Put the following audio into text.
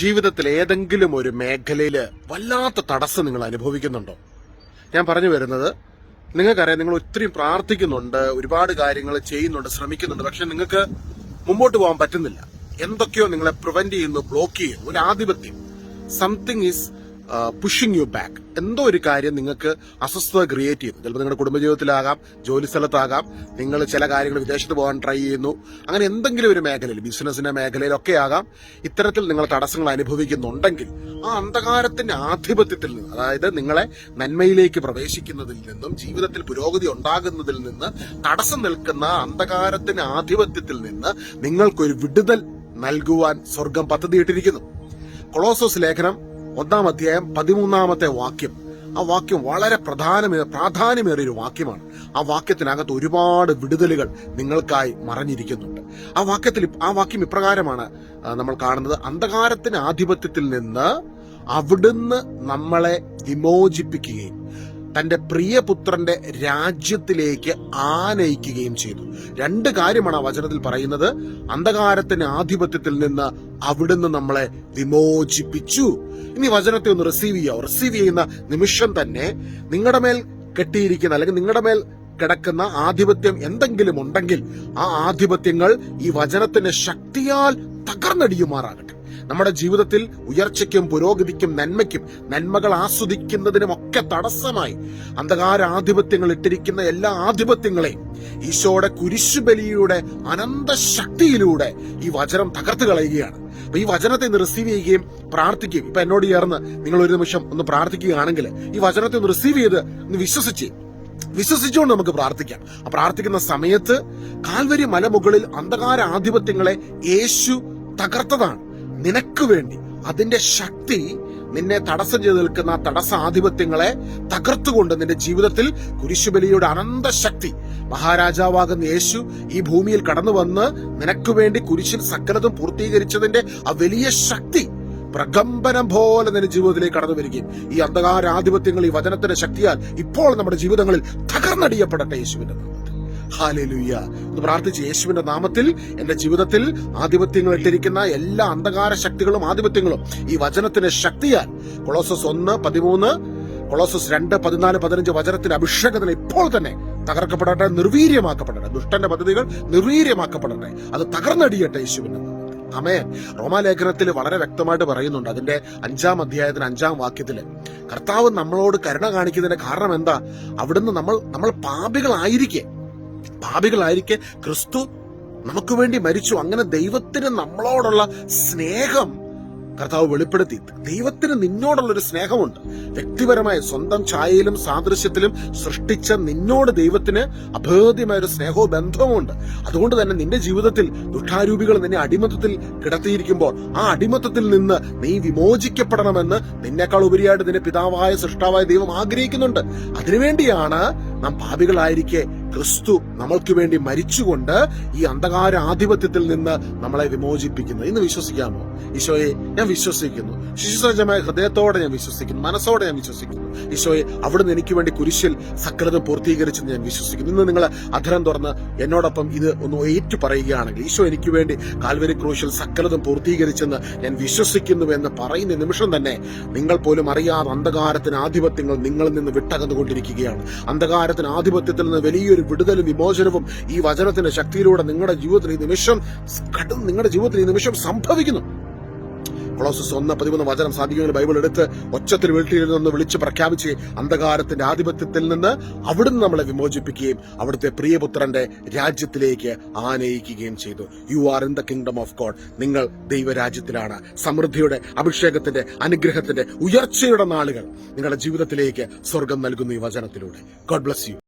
ജീവിതത്തിൽ ഏതെങ്കിലും ഒരു മേഖലയിൽ വല്ലാത്ത തടസ്സം നിങ്ങൾ അനുഭവിക്കുന്നുണ്ടോ? ഞാൻ പറഞ്ഞു വരുന്നത്, നിങ്ങൾക്കറിയാം, നിങ്ങൾ ഒത്തിരി പ്രാർത്ഥിക്കുന്നുണ്ട്, ഒരുപാട് കാര്യങ്ങൾ ചെയ്യുന്നുണ്ട്, ശ്രമിക്കുന്നുണ്ട്, പക്ഷെ നിങ്ങൾക്ക് മുമ്പോട്ട് പോകാൻ പറ്റുന്നില്ല. എന്തൊക്കെയോ നിങ്ങളെ പ്രിവെന്റ് ചെയ്യുന്നു, ബ്ലോക്ക് ചെയ്യുന്നു. ഒരു ആധിപത്യം, something is pushing you back. എന്തോ ഒരു കാര്യം നിങ്ങൾക്ക് അസ്വസ്ഥത ക്രിയേറ്റ് ചെയ്യുന്നു. ചിലപ്പോൾ നിങ്ങളുടെ കുടുംബജീവിതത്തിലാകാം, ജോലി സ്ഥലത്താകാം, നിങ്ങൾ ചില കാര്യങ്ങൾ വിദേശത്ത് പോകാൻ ട്രൈ ചെയ്യുന്നു. അങ്ങനെ എന്തെങ്കിലും ഒരു മേഖലയിൽ, ബിസിനസിന്റെ മേഖലയിലൊക്കെ ആകാം, ഇത്തരത്തിൽ നിങ്ങൾ തടസ്സങ്ങൾ അനുഭവിക്കുന്നുണ്ടെങ്കിൽ ആ അന്ധകാരത്തിന്റെ ആധിപത്യത്തിൽ നിന്ന്, അതായത് നിങ്ങളെ നന്മയിലേക്ക് പ്രവേശിക്കുന്നതിൽ നിന്നും ജീവിതത്തിൽ പുരോഗതി ഉണ്ടാകുന്നതിൽ നിന്ന് തടസ്സം നിൽക്കുന്ന അന്ധകാരത്തിന്റെ ആധിപത്യത്തിൽ നിന്ന് നിങ്ങൾക്കൊരു വിടുതൽ നൽകുവാൻ സ്വർഗം പദ്ധതിയിട്ടിരിക്കുന്നു. കൊളോസോസ് ലേഖനം 1-ാം അധ്യായം 13-ാമത്തെ വാക്യം, ആ വാക്യം വളരെ പ്രാധാന്യമേറിയൊരു വാക്യമാണ്. ആ വാക്യത്തിനകത്ത് ഒരുപാട് വിടുതലുകൾ നിങ്ങൾക്കായി മറഞ്ഞിരിക്കുന്നുണ്ട്. ആ വാക്യം ഇപ്രകാരമാണ് നമ്മൾ കാണുന്നത്: അന്ധകാരത്തിന്റെ ആധിപത്യത്തിൽ നിന്ന് അവിടുന്ന് നമ്മളെ വിമോചിപ്പിക്കുകയും തന്റെ പ്രിയപുത്രന്റെ രാജ്യത്തിലേക്ക് ആനയിക്കുകയും ചെയ്തു. രണ്ട് കാര്യമാണ് ആ വചനത്തിൽ പറയുന്നത്. അന്ധകാരത്തിന്റെ ആധിപത്യത്തിൽ നിന്ന് അവിടുന്ന് നമ്മളെ വിമോചിപ്പിച്ചു. ഇനി വചനത്തെ ഒന്ന് റിസീവ് ചെയ്യുന്ന നിമിഷം തന്നെ നിങ്ങളുടെ മേൽ കെട്ടിയിരിക്കുന്ന, അല്ലെങ്കിൽ നിങ്ങളുടെ മേൽ കിടക്കുന്ന ആധിപത്യം എന്തെങ്കിലും ഉണ്ടെങ്കിൽ ആ ആധിപത്യങ്ങൾ ഈ വചനത്തിന്റെ ശക്തിയാൽ തകർന്നടിയുമാറാകട്ടെ. നമ്മുടെ ജീവിതത്തിൽ ഉയർച്ചയ്ക്കും പുരോഗതിക്കും നന്മയ്ക്കും, നന്മകൾ ആസ്വദിക്കുന്നതിനുമൊക്കെ തടസ്സമായി അന്ധകാര ആധിപത്യങ്ങൾ ഇട്ടിരിക്കുന്ന എല്ലാ ആധിപത്യങ്ങളെയും ഈശോയുടെ കുരിശുബലിയുടെ അനന്ത ശക്തിയിലൂടെ ഈ വചനം തകർത്ത് കളയുകയാണ്. അപ്പൊ ഈ വചനത്തെ ഒന്ന് റിസീവ് ചെയ്യുകയും പ്രാർത്ഥിക്കുകയും, ഇപ്പൊ എന്നോട് ചേർന്ന് നിങ്ങൾ ഒരു നിമിഷം ഒന്ന് പ്രാർത്ഥിക്കുകയാണെങ്കിൽ ഈ വചനത്തെ ഒന്ന് റിസീവ് ചെയ്ത് ഒന്ന് വിശ്വസിച്ചുകൊണ്ട് നമുക്ക് പ്രാർത്ഥിക്കാം. ആ പ്രാർത്ഥിക്കുന്ന സമയത്ത് കാൽവരി മലമുകളിൽ അന്ധകാര ആധിപത്യങ്ങളെ യേശു തകർത്തതാണ് നിനക്ക് വേണ്ടി. അതിന്റെ ശക്തി നിന്നെ തടസ്സം ചെയ്ത് നിൽക്കുന്ന തടസ്സ ആധിപത്യങ്ങളെ തകർത്തുകൊണ്ട് നിന്റെ ജീവിതത്തിൽ കുരിശുബലിയുടെ അനന്ത ശക്തി, മഹാരാജാവാകുന്ന യേശു ഈ ഭൂമിയിൽ കടന്നു വന്ന് നിനക്ക് വേണ്ടി കുരിശിൽ സകലതും പൂർത്തീകരിച്ചതിന്റെ ആ വലിയ ശക്തി പ്രകമ്പനം പോലെ നിന്റെ ജീവിതത്തിലേക്ക് കടന്നു വരികയും ഈ അന്ധകാരാധിപത്യങ്ങൾ ഈ വചനത്തിന്റെ ശക്തിയാൽ ഇപ്പോൾ നമ്മുടെ ജീവിതങ്ങളിൽ തകർന്നടിയപ്പെടട്ടെ യേശുവിന്റെ നാമത്തിൽ. ഹല്ലേലൂയ എന്ന് പ്രാർത്ഥിച്ച്, യേശുവിന്റെ നാമത്തിൽ എന്റെ ജീവിതത്തിൽ ആധിപത്യങ്ങൾ ഇട്ടിരിക്കുന്ന എല്ലാ അന്ധകാര ശക്തികളും ആധിപത്യങ്ങളും ഈ വചനത്തിന്റെ ശക്തിയാൽ കൊളോസസ് 1:13, കൊളോസസ് 2:14-15 വചനത്തിന്റെ അഭിഷേകത്തിന് ഇപ്പോൾ തന്നെ തകർക്കപ്പെടട്ടെ, നിർവീര്യമാക്കപ്പെടട്ടെ. ദുഷ്ടന്റെ പദ്ധതികൾ നിർവീര്യമാക്കപ്പെടട്ടെ, അത് തകർന്നടിയട്ടെ യേശുവിന്റെ നാമത്തിൽ. ആമേൻ. റോമാലേഖനത്തിൽ വളരെ വ്യക്തമായിട്ട് പറയുന്നുണ്ട്, അതിന്റെ 5-ാം അധ്യായത്തിന് 5-ാം വാക്യത്തില്, കർത്താവ് നമ്മളോട് കരുണ കാണിക്കുന്നതിന്റെ കാരണം എന്താ? അവിടുന്ന് നമ്മൾ പാപികളായിരിക്കെ ക്രിസ്തു നമുക്ക് വേണ്ടി മരിച്ചു. അങ്ങനെ ദൈവത്തിന് നമ്മളോടുള്ള സ്നേഹം കർത്താവ് വെളിപ്പെടുത്തി. ദൈവത്തിന് നിന്നോടുള്ളൊരു സ്നേഹമുണ്ട്. വ്യക്തിപരമായ സ്വന്തം ഛായയിലും സാദൃശ്യത്തിലും സൃഷ്ടിച്ച നിന്നോട് ദൈവത്തിന് അഭേദ്യമായൊരു സ്നേഹവും ബന്ധവുമുണ്ട്. അതുകൊണ്ട് തന്നെ നിന്റെ ജീവിതത്തിൽ ദുഷ്ടാരൂപികൾ നിന്നെ അടിമത്തത്തിൽ കിടത്തിയിരിക്കുമ്പോൾ ആ അടിമത്തത്തിൽ നിന്ന് നീ വിമോചിക്കപ്പെടണമെന്ന് നിന്നേക്കാൾ ഉപരിയായിട്ട് നിന്റെ പിതാവായ സൃഷ്ടാവായ ദൈവം ആഗ്രഹിക്കുന്നുണ്ട്. അതിനുവേണ്ടിയാണ് നാം പാപികളായിരിക്കെ ക്രിസ്തു നമ്മൾക്ക് വേണ്ടി മരിച്ചുകൊണ്ട് ഈ അന്ധകാര ആധിപത്യത്തിൽ നിന്ന് നമ്മളെ വിമോചിപ്പിക്കുന്നത്. ഇന്ന് വിശ്വസിക്കാമോ? ഈശോയെ, ഞാൻ വിശ്വസിക്കുന്നു. ശിശുസജ്ജമായ ഹൃദയത്തോടെ ഞാൻ വിശ്വസിക്കുന്നു, മനസ്സോടെ ഞാൻ വിശ്വസിക്കുന്നു. ഈശോയെ, അവിടുന്ന് എനിക്ക് വേണ്ടി കുരിശിൽ സകലതും പൂർത്തീകരിച്ചെന്ന് ഞാൻ വിശ്വസിക്കുന്നു. ഇന്ന് നിങ്ങൾ അധരം തുറന്ന് എന്നോടൊപ്പം ഇത് ഒന്ന് ഏറ്റു പറയുകയാണെങ്കിൽ, ഈശോ എനിക്ക് വേണ്ടി കാൽവരി ക്രൂശിൽ സകലതും പൂർത്തീകരിച്ചെന്ന് ഞാൻ വിശ്വസിക്കുന്നു എന്ന് പറയുന്ന നിമിഷം തന്നെ നിങ്ങൾ പോലും അറിയാതെ അന്ധകാരത്തിന് ആധിപത്യങ്ങൾ നിങ്ങളിൽ നിന്ന് വിട്ടകന്നുകൊണ്ടിരിക്കുകയാണ്. അന്ധകാരത്തിന് ആധിപത്യത്തിൽ നിന്ന് വലിയൊരു വിടുതലും വിമോചനവും ഈ വചനത്തിന്റെ ശക്തിയിലൂടെ നിങ്ങളുടെ ജീവിതത്തിൽ ഈ നിമിഷം സംഭവിക്കുന്നു. കൊളോസസ് 1:13 വചനം സാധിക്കുമെങ്കിൽ ബൈബിൾ എടുത്ത് ഒച്ചത്തിൽ വീട്ടിൽ നിന്ന് വിളിച്ച് പ്രഖ്യാപിച്ച് അന്ധകാരത്തിന്റെ ആധിപത്യത്തിൽ നിന്ന് അവിടുന്ന് നമ്മളെ വിമോചിപ്പിക്കുകയും അവിടുത്തെ പ്രിയപുത്രന്റെ രാജ്യത്തിലേക്ക് ആനയിക്കുകയും ചെയ്തു. You are in the kingdom of God. നിങ്ങൾ ദൈവരാജ്യത്തിലാണ്. സമൃദ്ധിയുടെ, അഭിഷേകത്തിന്റെ, അനുഗ്രഹത്തിന്റെ, ഉയർച്ചയുടെ നാളുകൾ നിങ്ങളുടെ ജീവിതത്തിലേക്ക് സ്വർഗം നൽകുന്നു ഈ വചനത്തിലൂടെ. God bless you.